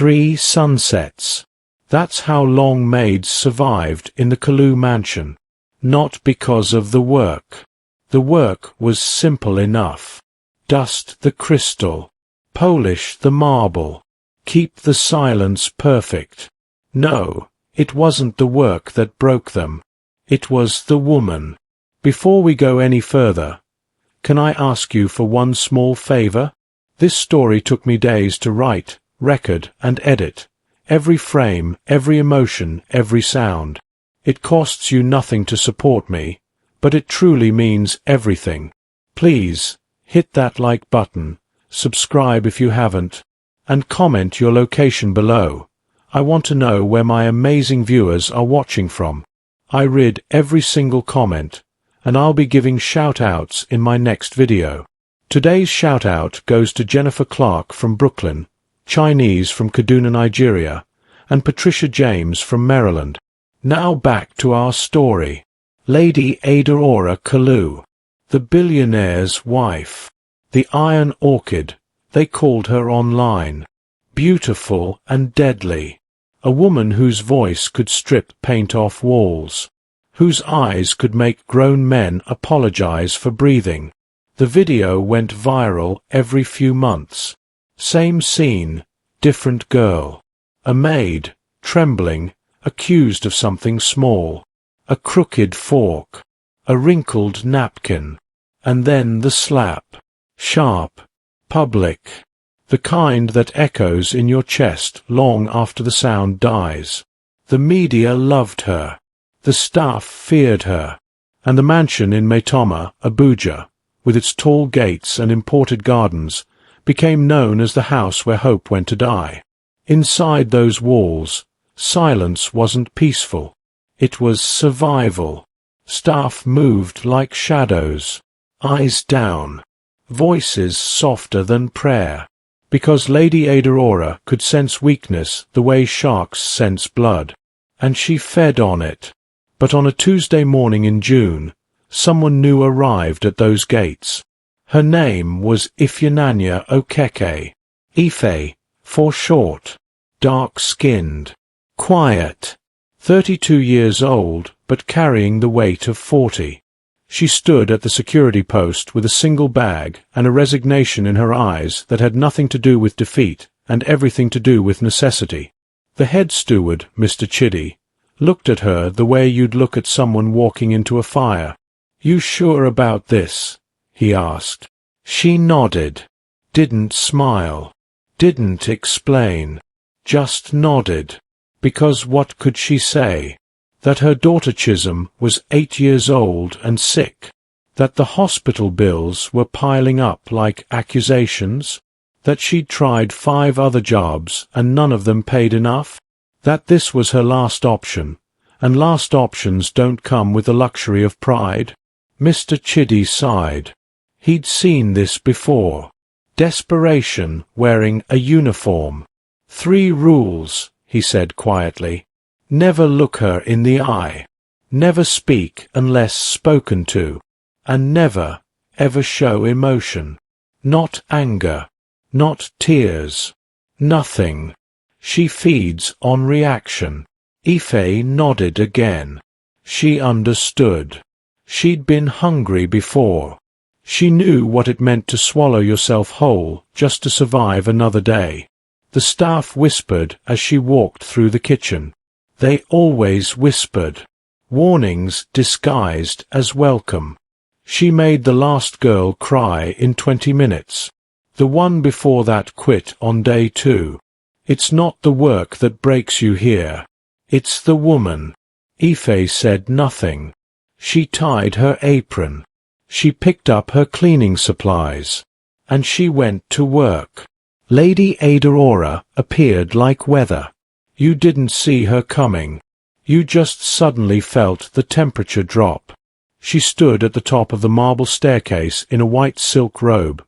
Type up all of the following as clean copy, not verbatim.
3 sunsets. That's how long Maids survived in the Kalu mansion. Not because of the work. The work was simple enough. Dust the crystal. Polish the marble. Keep the silence perfect. No, it wasn't the work that broke them. It was the woman. Before we go any further, can I ask you for one small favor? This story took me days to write, record, and edit. Every frame, every emotion, every sound. It costs you nothing to support me, but it truly means everything. Please, hit that like button, subscribe if you haven't, and comment your location below. I want to know where my amazing viewers are watching from. I read every single comment, and I'll be giving shout-outs in my next video. Today's shout-out goes to Jennifer Clark from Brooklyn, Chinese from Kaduna, Nigeria, and Patricia James from Maryland. Now back to our story. Lady Adaora Kalu, the billionaire's wife. The Iron Orchid, they called her online. Beautiful and deadly. A woman whose voice could strip paint off walls. Whose eyes could make grown men apologize for breathing. The video went viral every few months. Same scene, different girl. A maid, trembling, accused of something small. A crooked fork. A wrinkled napkin. And then the slap. Sharp. Public. The kind that echoes in your chest long after the sound dies. The media loved her. The staff feared her. And the mansion in Maitama, Abuja, with its tall gates and imported gardens, became known as the house where hope went to die. Inside those walls, silence wasn't peaceful. It was survival. Staff moved like shadows. Eyes down. Voices softer than prayer. Because Lady Adaora could sense weakness the way sharks sense blood. And she fed on it. But on a Tuesday morning in June, someone new arrived at those gates. Her name was Ifunanya Okeke. Ife, for short. Dark-skinned. Quiet. 32 years old, but carrying the weight of 40. She stood at the security post with a single bag and a resignation in her eyes that had nothing to do with defeat and everything to do with necessity. The head steward, Mr. Chidi, looked at her the way you'd look at someone walking into a fire. "You sure about this?" he asked. She nodded. Didn't smile. Didn't explain. Just nodded. Because what could she say? That her daughter Chisholm was 8 years old and sick. That the hospital bills were piling up like accusations. That she'd tried 5 other jobs and none of them paid enough. That this was her last option, and last options don't come with the luxury of pride. Mr. Chidi sighed. He'd seen this before. Desperation wearing a uniform. 3 rules, he said quietly. Never look her in the eye. Never speak unless spoken to. And never, ever show emotion. Not anger. Not tears. Nothing. She feeds on reaction. Ife nodded again. She understood. She'd been hungry before. She knew what it meant to swallow yourself whole just to survive another day. The staff whispered as she walked through the kitchen. They always whispered. Warnings disguised as welcome. She made the last girl cry in 20 minutes. The one before that quit on day 2. It's not the work that breaks you here. It's the woman. Ife said nothing. She tied her apron. She picked up her cleaning supplies. And she went to work. Lady Adaora appeared like weather. You didn't see her coming. You just suddenly felt the temperature drop. She stood at the top of the marble staircase in a white silk robe,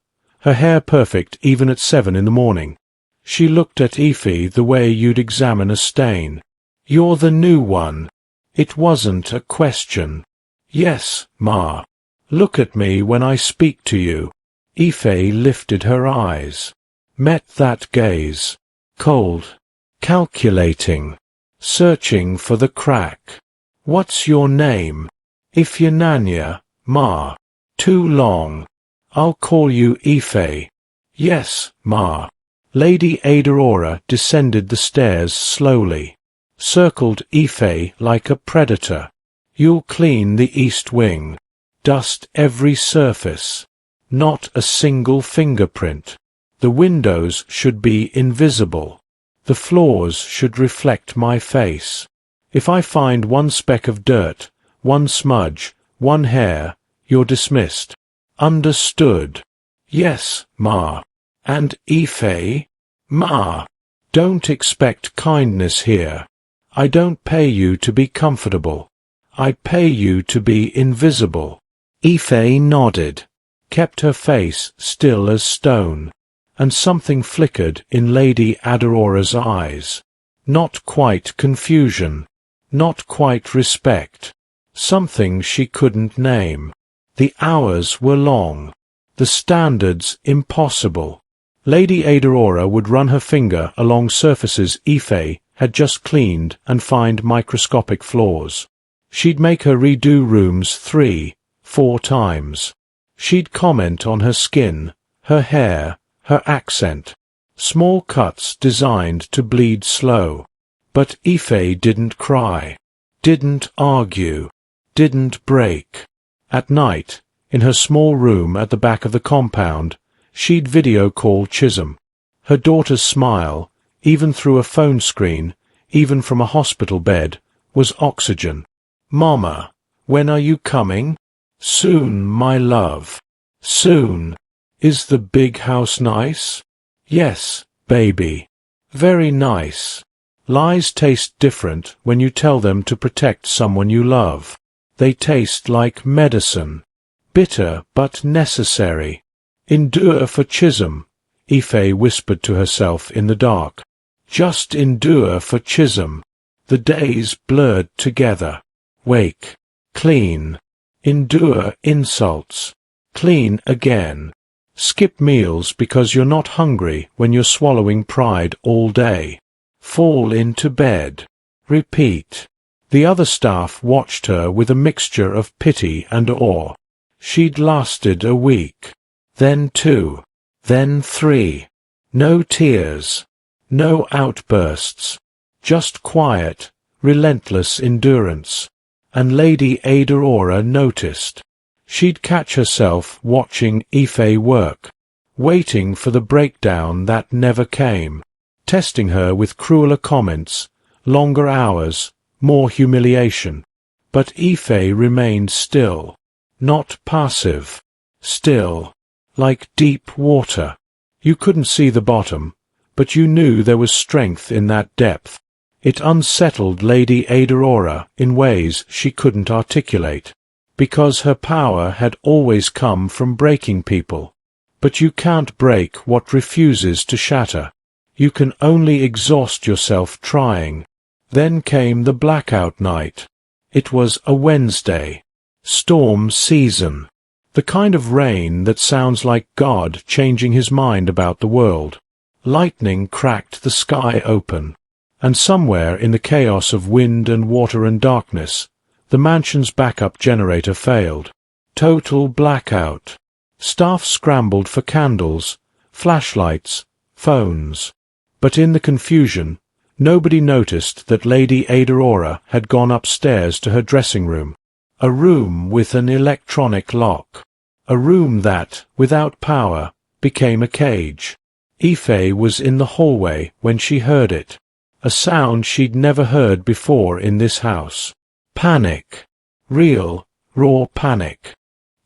her hair perfect even at 7 in the morning. She looked at Ife the way you'd examine a stain. You're the new one. It wasn't a question. Yes, Ma. Look at me when I speak to you. Ife lifted her eyes. Met that gaze. Cold, calculating, searching for the crack. What's your name? Ifunanya, ma. Too long. I'll call you Ife. Yes, ma. Lady Adaora descended the stairs slowly, circled Ife like a predator. You'll clean the east wing. Dust every surface. Not a single fingerprint. The windows should be invisible. The floors should reflect my face. If I find one speck of dirt, one smudge, one hair, you're dismissed. Understood? Yes, ma. And Ife? Ma. Don't expect kindness here. I don't pay you to be comfortable. I pay you to be invisible. Ife nodded, kept her face still as stone, and something flickered in Lady Adaora's eyes. Not quite confusion, not quite respect, something she couldn't name. The hours were long, the standards impossible. Lady Adaora would run her finger along surfaces Ife had just cleaned and find microscopic flaws. She'd make her redo rooms 3, 4 times. She'd comment on her skin, her hair, her accent. Small cuts designed to bleed slow. But Ife didn't cry, didn't argue, didn't break. At night, in her small room at the back of the compound, she'd video call Chisholm. Her daughter's smile, even through a phone screen, even from a hospital bed, was oxygen. Mama, when are you coming? Soon, my love. Soon. Is the big house nice? Yes, baby. Very nice. Lies taste different when you tell them to protect someone you love. They taste like medicine. Bitter but necessary. Endure for Chisholm, Ife whispered to herself in the dark. Just endure for Chisholm. The days blurred together. Wake. Clean. Endure insults. Clean again. Skip meals because you're not hungry when you're swallowing pride all day. Fall into bed. Repeat. The other staff watched her with a mixture of pity and awe. She'd lasted a week. Then 2. Then 3. No tears. No outbursts. Just quiet, relentless endurance. And Lady Adaora noticed. She'd catch herself watching Ife work, waiting for the breakdown that never came, testing her with crueler comments, longer hours, more humiliation. But Ife remained still, not passive, still, like deep water. You couldn't see the bottom, but you knew there was strength in that depth. It unsettled Lady Adaora in ways she couldn't articulate, because her power had always come from breaking people. But you can't break what refuses to shatter. You can only exhaust yourself trying. Then came the blackout night. It was a Wednesday. Storm season. The kind of rain that sounds like God changing his mind about the world. Lightning cracked the sky open. And somewhere in the chaos of wind and water and darkness, the mansion's backup generator failed. Total blackout. Staff scrambled for candles, flashlights, phones. But in the confusion, nobody noticed that Lady Adaora had gone upstairs to her dressing room. A room with an electronic lock. A room that, without power, became a cage. Ife was in the hallway when she heard it. A sound she'd never heard before in this house. Panic. Real, raw panic.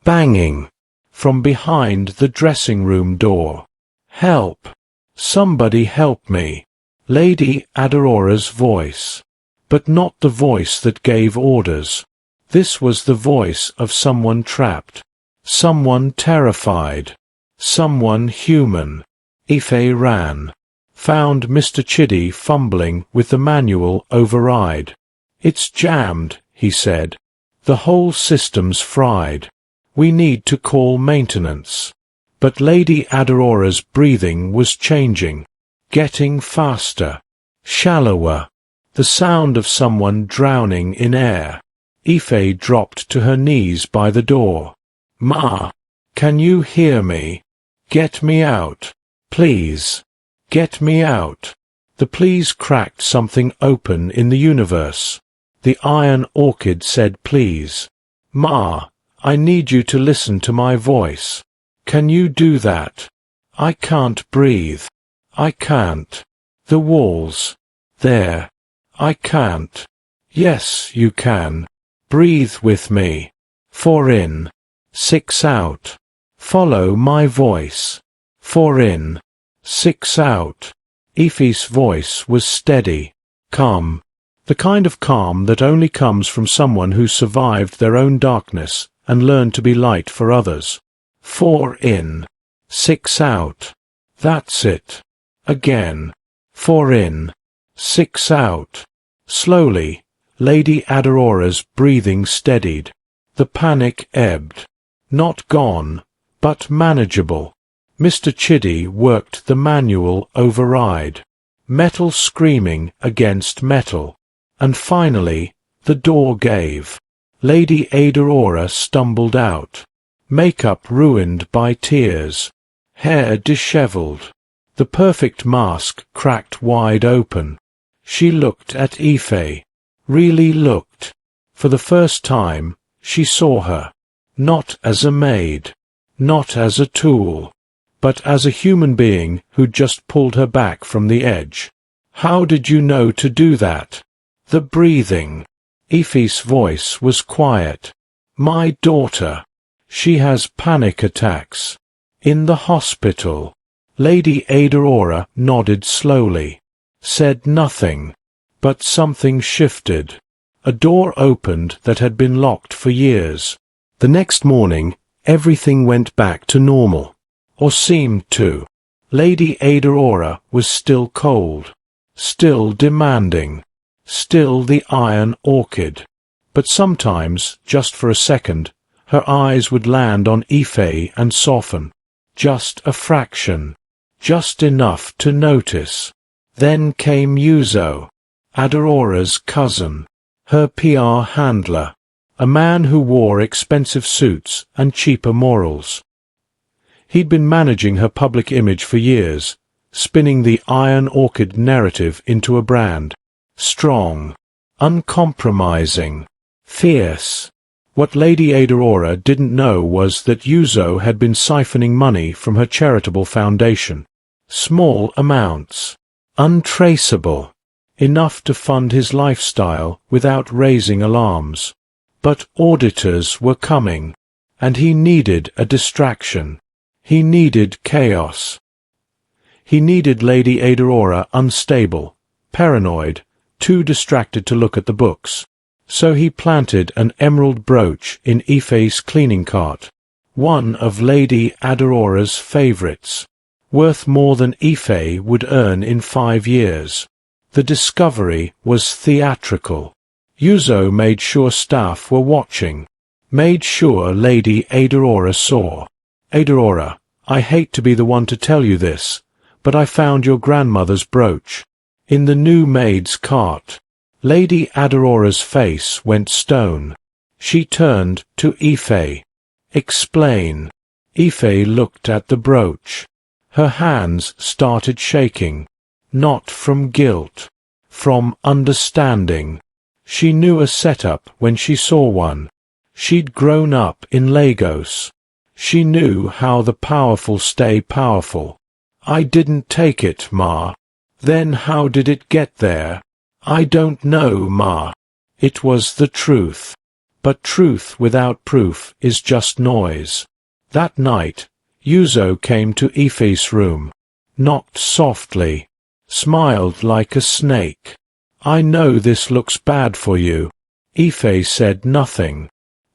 Banging. From behind the dressing room door. Help. Somebody help me. Lady Adaora's voice. But not the voice that gave orders. This was the voice of someone trapped. Someone terrified. Someone human. Ife ran. Found Mr. Chiddy fumbling with the manual override. It's jammed, he said. The whole system's fried. We need to call maintenance. But Lady Adaora's breathing was changing, getting faster. Shallower. The sound of someone drowning in air. Ife dropped to her knees by the door. Ma, can you hear me? Get me out. Please. Get me out. The please cracked something open in the universe. The Iron Orchid said please. Ma, I need you to listen to my voice. Can you do that? I can't breathe. I can't. The walls. There. I can't. Yes, you can. Breathe with me. 4 in. 6 out. Follow my voice. 4 in. 6 out. Ife's voice was steady, calm. The kind of calm that only comes from someone who survived their own darkness and learned to be light for others. 4 in. 6 out. That's it. Again. 4 in. 6 out. Slowly, Lady Adora's breathing steadied. The panic ebbed. Not gone, but manageable. Mr. Chiddy worked the manual override. Metal screaming against metal. And finally, the door gave. Lady Adaora stumbled out. Makeup ruined by tears. Hair dishevelled. The perfect mask cracked wide open. She looked at Ife. Really looked. For the first time, she saw her. Not as a maid. Not as a tool. But as a human being who'd just pulled her back from the edge. How did you know to do that? The breathing. Ife's voice was quiet. My daughter. She has panic attacks. In the hospital. Lady Adaora nodded slowly. Said nothing. But something shifted. A door opened that had been locked for years. The next morning, everything went back to normal. Or seemed to. Lady Adaora was still cold. Still demanding. Still the Iron Orchid. But sometimes, just for a second, her eyes would land on Ife and soften. Just a fraction. Just enough to notice. Then came Yuzo, Adora's cousin, her PR handler, a man who wore expensive suits and cheaper morals. He'd been managing her public image for years, spinning the Iron Orchid narrative into a brand. Strong, uncompromising, fierce. What Lady Adaora didn't know was that Yuzo had been siphoning money from her charitable foundation. Small amounts. Untraceable. Enough to fund his lifestyle without raising alarms. But auditors were coming. And he needed a distraction. He needed chaos. He needed Lady Adaora unstable, paranoid, too distracted to look at the books. So he planted an emerald brooch in Ife's cleaning cart, one of Lady Adora's favorites, worth more than Ife would earn in 5 years. The discovery was theatrical. Yuzo made sure staff were watching, made sure Lady Adaora saw. Adaora, I hate to be the one to tell you this, but I found your grandmother's brooch. In the new maid's cart. Lady Adora's face went stone. She turned to Ife. Explain. Ife looked at the brooch. Her hands started shaking. Not from guilt. From understanding. She knew a setup when she saw one. She'd grown up in Lagos. She knew how the powerful stay powerful. I didn't take it, Ma. Then how did it get there? I don't know, Ma. It was the truth. But truth without proof is just noise. That night, Yuzo came to Ife's room. Knocked softly. Smiled like a snake. I know this looks bad for you. Ife said nothing.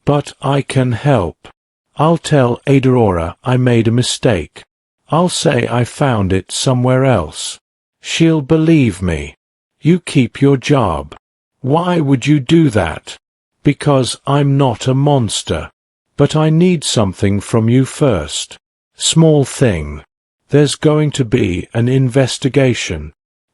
But I can help. I'll tell Adaora I made a mistake. I'll say I found it somewhere else. She'll believe me. You keep your job. Why would you do that? Because I'm not a monster. But I need something from you first. Small thing. There's going to be an investigation.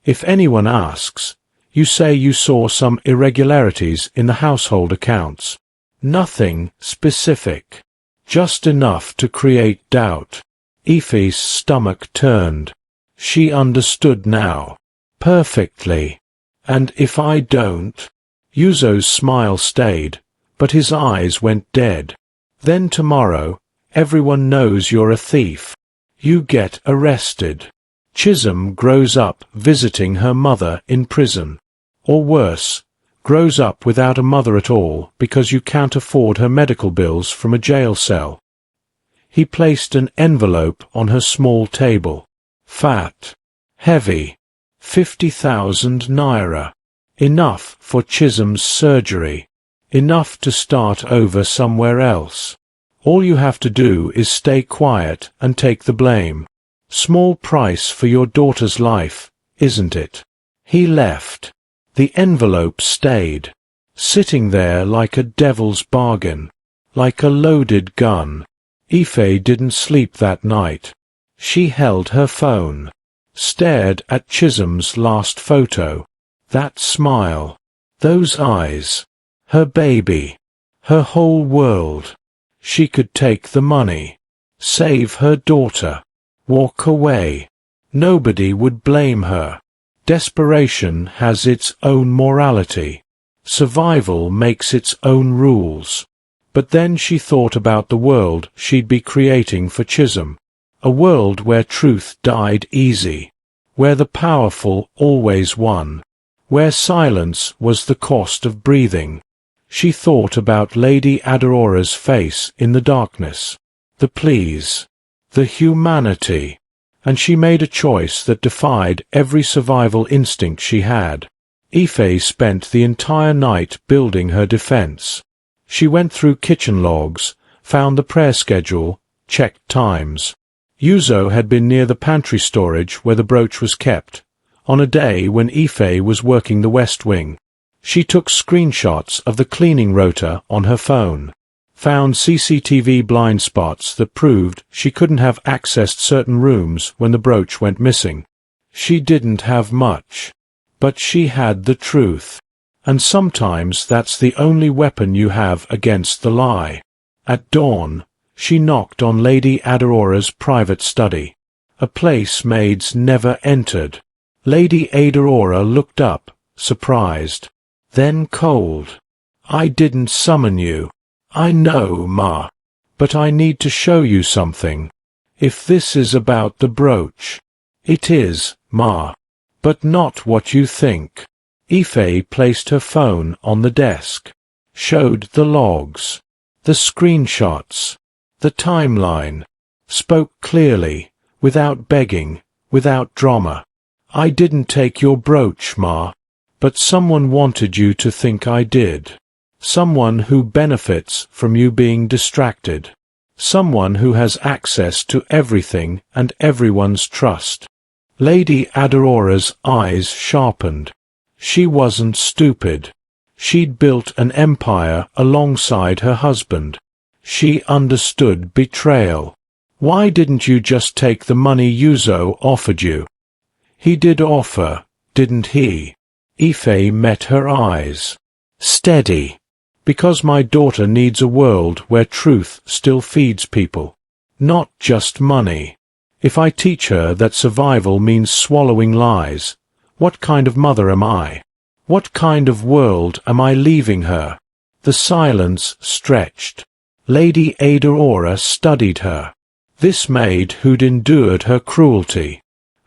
If anyone asks, you say you saw some irregularities in the household accounts. Nothing specific. Just enough to create doubt. Ife's stomach turned. She understood now. Perfectly. And if I don't? Yuzo's smile stayed, but his eyes went dead. Then tomorrow, everyone knows you're a thief. You get arrested. Chisholm grows up visiting her mother in prison. Or worse, grows up without a mother at all because you can't afford her medical bills from a jail cell. He placed an envelope on her small table. Fat. Heavy. 50,000 naira. Enough for Chisholm's surgery. Enough to start over somewhere else. All you have to do is stay quiet and take the blame. Small price for your daughter's life, isn't it? He left. The envelope stayed, sitting there like a devil's bargain, like a loaded gun. Ife didn't sleep that night. She held her phone, stared at Chisholm's last photo. That smile, those eyes, her baby, her whole world. She could take the money, save her daughter, walk away. Nobody would blame her. Desperation has its own morality. Survival makes its own rules. But then she thought about the world she'd be creating for Chisholm. A world where truth died easy, where the powerful always won, where silence was the cost of breathing. She thought about Lady Adora's face in the darkness, the pleas, the humanity, and she made a choice that defied every survival instinct she had. Ife spent the entire night building her defense. She went through kitchen logs, found the prayer schedule, checked times. Yuzo had been near the pantry storage where the brooch was kept, on a day when Ife was working the West Wing. She took screenshots of the cleaning rota on her phone, found CCTV blind spots that proved she couldn't have accessed certain rooms when the brooch went missing. She didn't have much, but she had the truth. And sometimes that's the only weapon you have against the lie. At dawn, she knocked on Lady Adora's private study, a place maids never entered. Lady Adaora looked up, surprised, then cold. "I didn't summon you." "I know, Ma. But I need to show you something. If this is about the brooch." "It is, Ma. But not what you think." Ife placed her phone on the desk, showed the logs, the screenshots, the timeline, spoke clearly, without begging, without drama. "I didn't take your brooch, Ma. But someone wanted you to think I did. Someone who benefits from you being distracted. Someone who has access to everything and everyone's trust." Lady Adora's eyes sharpened. She wasn't stupid. She'd built an empire alongside her husband. She understood betrayal. "Why didn't you just take the money Yuzo offered you?" "He did offer, didn't he?" Ife met her eyes. "Steady. Because my daughter needs a world where truth still feeds people. Not just money. If I teach her that survival means swallowing lies, what kind of mother am I? What kind of world am I leaving her?" The silence stretched. Lady Adaora studied her. This maid who'd endured her cruelty,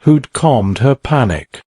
who'd calmed her panic,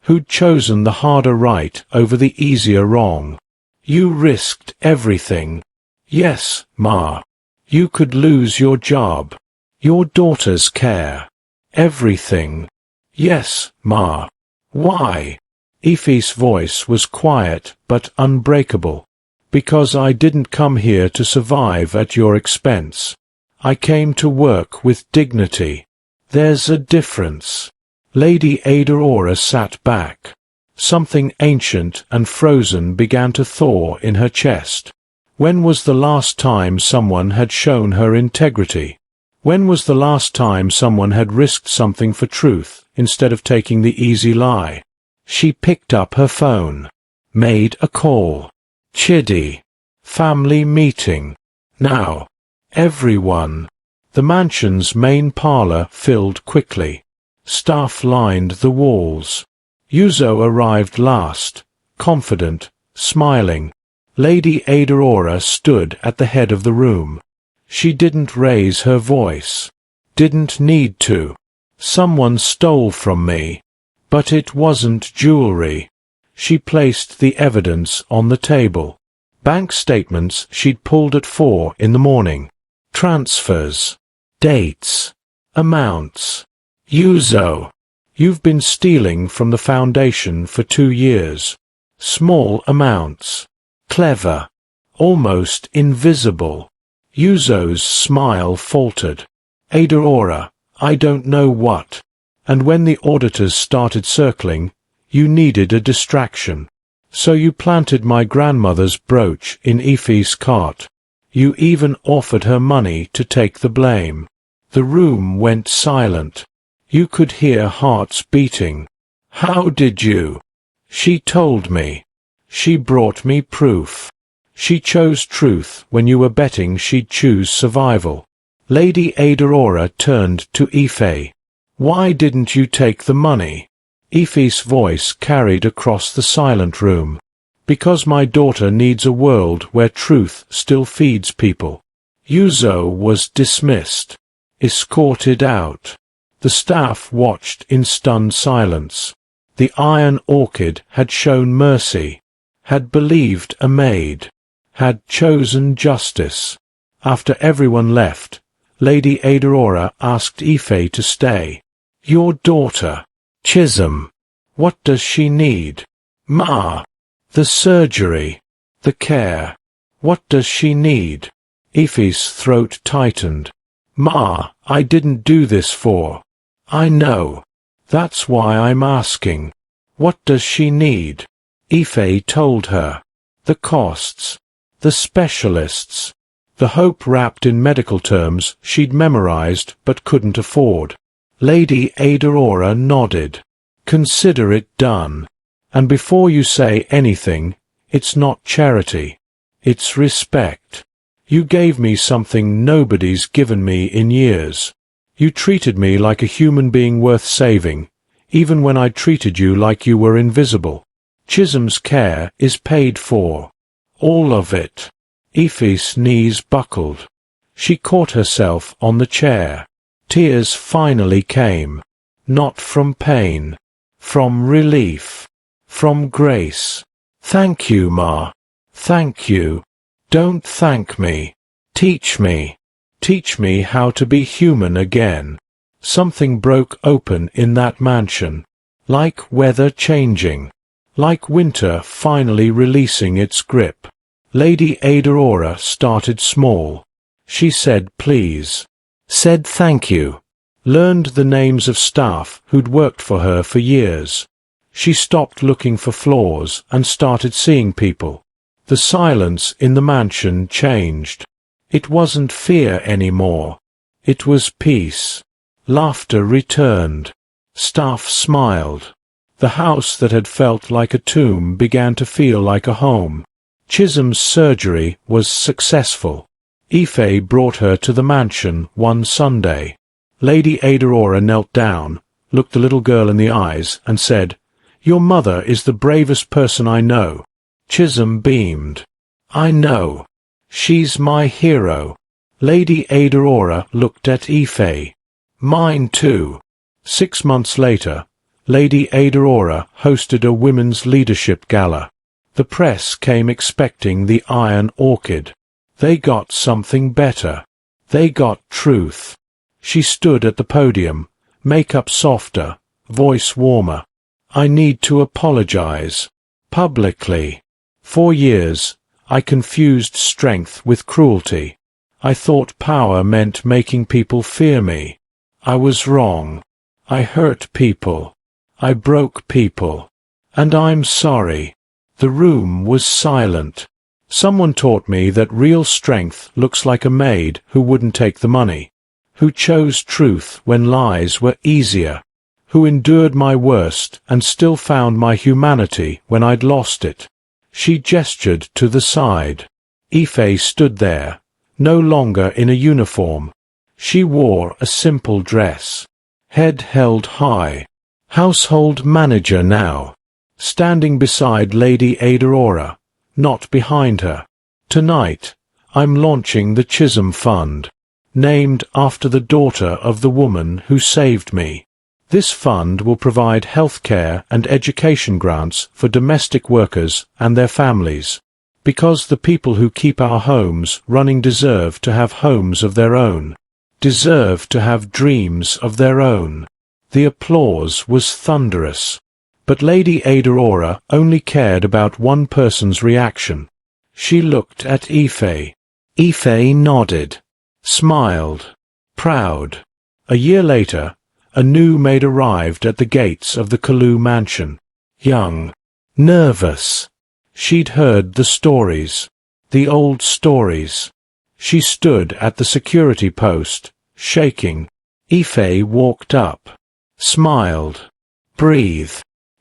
who'd chosen the harder right over the easier wrong. "You risked everything." "Yes, Ma. You could lose your job, your daughter's care, everything." "Yes, Ma." "Why?" Ife's voice was quiet but unbreakable. "Because I didn't come here to survive at your expense. I came to work with dignity. There's a difference." Lady Adaora sat back. Something ancient and frozen began to thaw in her chest. When was the last time someone had shown her integrity? When was the last time someone had risked something for truth instead of taking the easy lie? She picked up her phone. Made a call. Chiddy. Family meeting. Now. Everyone. The mansion's main parlor filled quickly. Staff lined the walls. Yuzo arrived last, confident, smiling. Lady Adaora stood at the head of the room. She didn't raise her voice. Didn't need to. Someone stole from me. But it wasn't jewelry. She placed the evidence on the table. Bank statements she'd pulled at 4 in the morning. Transfers. Dates. Amounts. Yuzo. You've been stealing from the foundation for 2 years. Small amounts. Clever. Almost invisible. Yuzo's smile faltered. Adaora, I don't know what. And when the auditors started circling, you needed a distraction. So you planted my grandmother's brooch in Ife's cart. You even offered her money to take the blame. The room went silent. You could hear hearts beating. How did you? She told me. She brought me proof. She chose truth when you were betting she'd choose survival. Lady Adaora turned to Ife. Why didn't you take the money? Ife's voice carried across the silent room. Because my daughter needs a world where truth still feeds people. Yuzo was dismissed. Escorted out. The staff watched in stunned silence. The Iron Orchid had shown mercy. Had believed a maid. Had chosen justice. After everyone left, Lady Adaora asked Ife to stay. Your daughter, Chisholm. What does she need? Ma. The surgery. The care. What does she need? Ife's throat tightened. Ma, I didn't do this for. I know. That's why I'm asking. What does she need? Ife told her. The costs. The specialists. The hope wrapped in medical terms she'd memorized but couldn't afford. Lady Adaora nodded. Consider it done. And before you say anything, it's not charity. It's respect. You gave me something nobody's given me in years. You treated me like a human being worth saving, even when I treated you like you were invisible. Chisholm's care is paid for. All of it. Ife's knees buckled. She caught herself on the chair. Tears finally came. Not from pain. From relief. From grace. Thank you, Ma. Thank you. Don't thank me. Teach me. Teach me how to be human again. Something broke open in that mansion. Like weather changing. Like winter finally releasing its grip. Lady Adaora started small. She said please. Said thank you. Learned the names of staff who'd worked for her for years. She stopped looking for flaws and started seeing people. The silence in the mansion changed. It wasn't fear anymore. It was peace. Laughter returned. Staff smiled. The house that had felt like a tomb began to feel like a home. Chisholm's surgery was successful. Ife brought her to the mansion one Sunday. Lady Adaora knelt down, looked the little girl in the eyes, and said, Your mother is the bravest person I know. Chisholm beamed. I know. She's my hero. Lady Adaora looked at Ife. Mine too. 6 months later, Lady Adaora hosted a women's leadership gala. The press came expecting the Iron Orchid. They got something better. They got truth. She stood at the podium, makeup softer, voice warmer. I need to apologize. Publicly. For years, I confused strength with cruelty. I thought power meant making people fear me. I was wrong. I hurt people. I broke people. And I'm sorry. The room was silent. Someone taught me that real strength looks like a maid who wouldn't take the money, who chose truth when lies were easier, who endured my worst and still found my humanity when I'd lost it. She gestured to the side. Ife stood there, no longer in a uniform. She wore a simple dress, head held high. Household manager now, standing beside Lady Adaora, not behind her. Tonight, I'm launching the Chisholm Fund, named after the daughter of the woman who saved me. This fund will provide healthcare and education grants for domestic workers and their families, because the people who keep our homes running deserve to have homes of their own, deserve to have dreams of their own. The applause was thunderous, but Lady Adaora only cared about one person's reaction. She looked at Ife. Ife nodded, smiled, proud. A year later, a new maid arrived at the gates of the Kalu mansion. Young, nervous. She'd heard the stories, the old stories. She stood at the security post, shaking. Ife walked up, smiled. Breathe.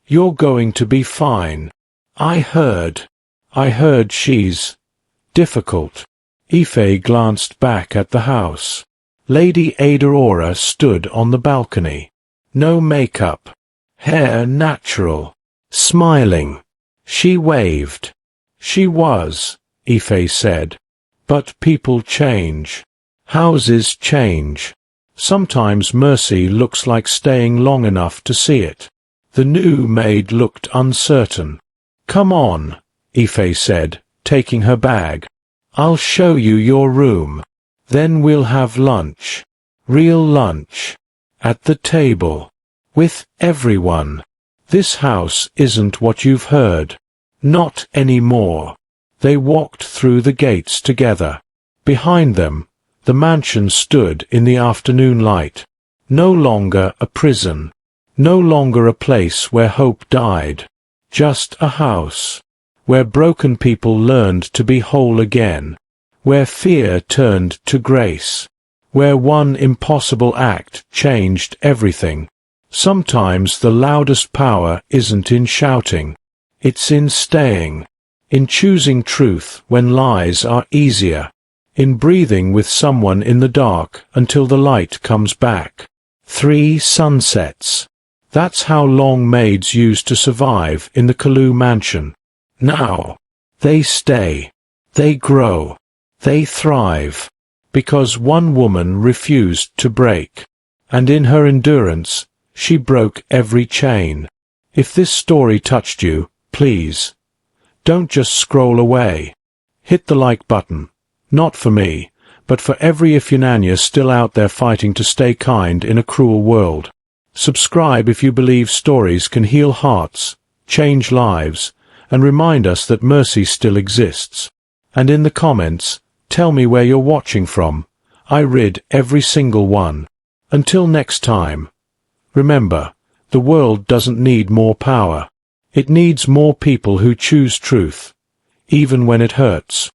You're going to be fine. I heard she's difficult. Ife glanced back at the house. Lady Adaora stood on the balcony. No makeup. Hair natural. Smiling. She waved. She was, Ife said. But people change. Houses change. Sometimes mercy looks like staying long enough to see it. The new maid looked uncertain. Come on, Ife said, taking her bag. I'll show you your room. Then we'll have lunch. Real lunch. At the table. With everyone. This house isn't what you've heard. Not anymore. They walked through the gates together. Behind them, the mansion stood in the afternoon light. No longer a prison. No longer a place where hope died. Just a house. Where broken people learned to be whole again. Where fear turned to grace. Where one impossible act changed everything. Sometimes the loudest power isn't in shouting. It's in staying. In choosing truth when lies are easier. In breathing with someone in the dark until the light comes back. 3 sunsets. That's how long maids used to survive in the Kalu mansion. Now, they stay. They grow. They thrive. Because one woman refused to break. And in her endurance, she broke every chain. If this story touched you, please, don't just scroll away. Hit the like button. Not for me, but for every Ifunanya still out there fighting to stay kind in a cruel world. Subscribe if you believe stories can heal hearts, change lives, and remind us that mercy still exists. And in the comments, tell me where you're watching from. I read every single one. Until next time, remember, the world doesn't need more power. It needs more people who choose truth, even when it hurts.